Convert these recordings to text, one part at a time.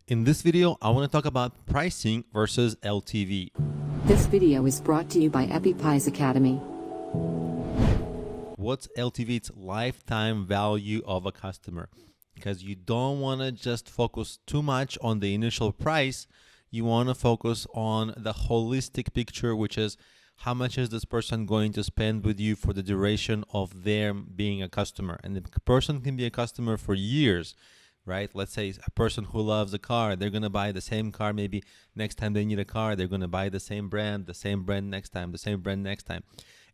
In this video, I want to talk about pricing versus LTV. This video is brought to you by EpiPies Academy. What's LTV? It's lifetime value of a customer, because you don't want to just focus too much on the initial price. You want to focus on the holistic picture, which is how much is this person going to spend with you for the duration of their being a customer. And the person can be a customer for years, right? Let's say a person who loves a car, they're going to buy the same car. Maybe next time they need a car, they're going to buy the same brand next time, the same brand next time.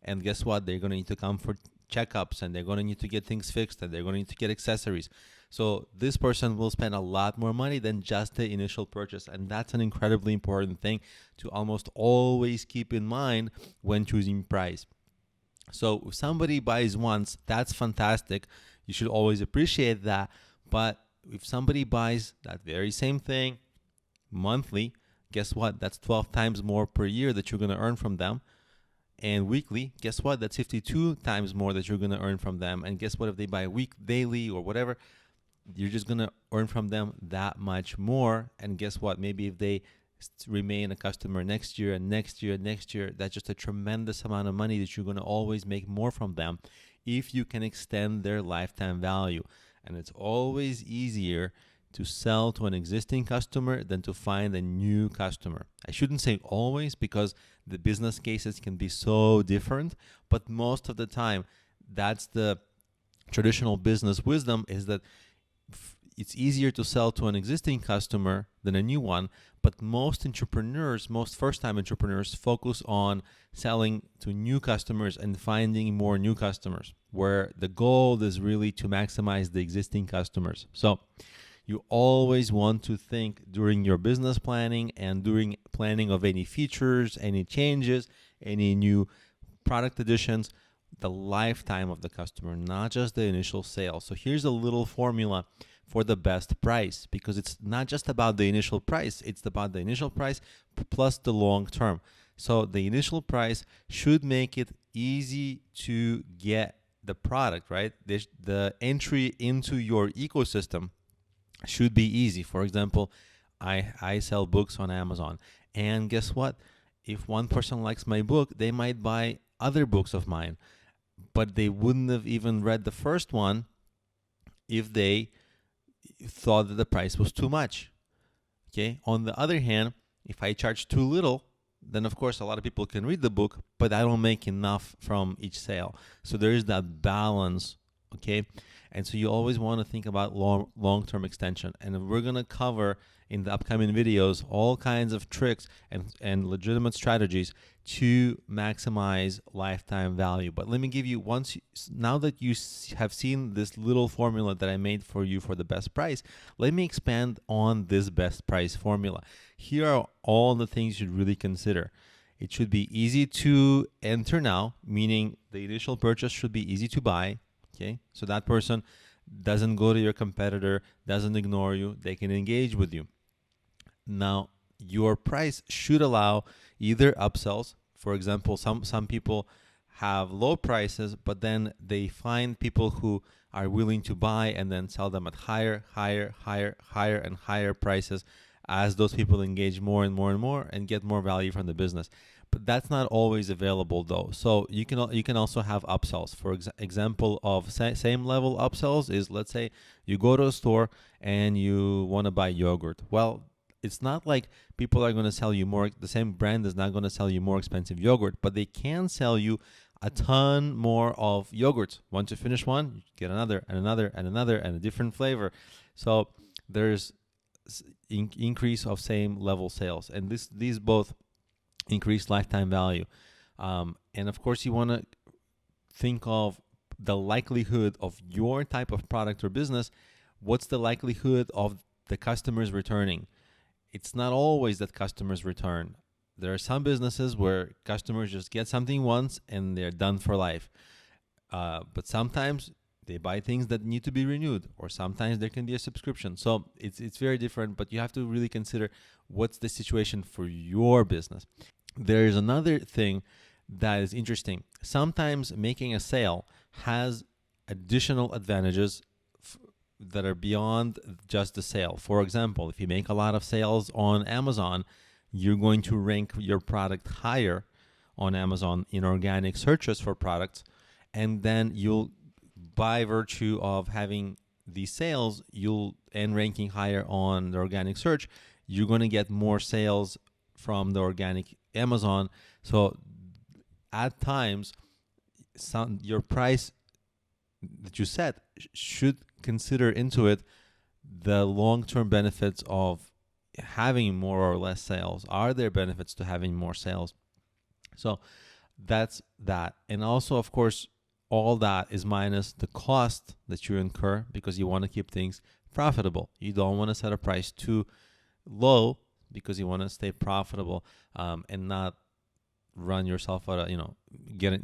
And guess what? They're going to need to come for checkups, and they're going to need to get things fixed, and they're going to need to get accessories. So this person will spend a lot more money than just the initial purchase. And that's an incredibly important thing to almost always keep in mind when choosing price. So if somebody buys once, that's fantastic. You should always appreciate that. But if somebody buys that very same thing monthly, guess what? That's 12 times more per year that you're going to earn from them. And weekly, guess what? That's 52 times more that you're going to earn from them. And guess what? If they buy a week, daily, or whatever, you're just going to earn from them that much more. And guess what? Maybe if they remain a customer next year and next year and next year, that's just a tremendous amount of money that you're going to always make more from them if you can extend their lifetime value. And it's always easier to sell to an existing customer than to find a new customer. I shouldn't say always, because the business cases can be so different, but most of the time, that's the traditional business wisdom, is that it's easier to sell to an existing customer than a new one. But most entrepreneurs, most first-time entrepreneurs, focus on selling to new customers and finding more new customers, where the goal is really to maximize the existing customers. So you always want to think during your business planning and during planning of any features, any changes, any new product additions, the lifetime of the customer, not just the initial sale. So here's a little formula for the best price, because it's not just about the initial price, it's about the initial price plus the long term. So the initial price should make it easy to get the product, right? The entry into your ecosystem should be easy. For example, I sell books on Amazon, and guess what? If one person likes my book, they might buy other books of mine, but they wouldn't have even read the first one if they thought that the price was too much. Okay. On the other hand, if I charge too little, then of course a lot of people can read the book, but I don't make enough from each sale. So there is that balance. Okay. And so you always want to think about long-term extension. And we're going to cover in the upcoming videos all kinds of tricks and legitimate strategies to maximize lifetime value. But let me give you, now that you have seen this little formula that I made for you for the best price, let me expand on this best price formula. Here are all the things you should really consider. It should be easy to enter now, meaning the initial purchase should be easy to buy. Okay, so that person doesn't go to your competitor, doesn't ignore you, they can engage with you. Now, your price should allow either upsells. For example, some people have low prices, but then they find people who are willing to buy and then sell them at higher and higher prices as those people engage more and more and get more value from the business. But that's not always available though. So you can also have upsells. For example of same level upsells is, let's say you go to a store and you want to buy yogurt. Well, it's not like people are going to sell you more. The same brand is not going to sell you more expensive yogurt, but they can sell you a ton more of yogurts. Once you finish one, you get another and another and another and a different flavor. So there's increase of same level sales, and these both increase lifetime value. And of course, you want to think of the likelihood of your type of product or business. What's the likelihood of the customers returning? It's not always that customers return. There are some businesses where customers just get something once and they're done for life. But sometimes they buy things that need to be renewed, or sometimes there can be a subscription. So it's very different, but you have to really consider what's the situation for your business. There is another thing that is interesting. Sometimes making a sale has additional advantages that are beyond just the sale. For example, if you make a lot of sales on Amazon, you're going to rank your product higher on Amazon in organic searches for products, and then you'll, by virtue of having these sales, and ranking higher on the organic search, you're going to get more sales from the organic Amazon. So at times, your price that you set should consider into it the long-term benefits of having more or less sales. Are there benefits to having more sales? So that's that. And also, of course, all that is minus the cost that you incur, because you want to keep things profitable. You don't want to set a price too low because you want to stay profitable, and not run yourself out of,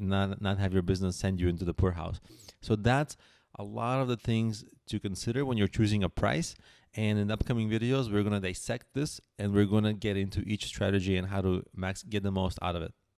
not have your business send you into the poorhouse. So that's a lot of the things to consider when you're choosing a price. And in the upcoming videos, we're going to dissect this, and we're going to get into each strategy and how to get the most out of it.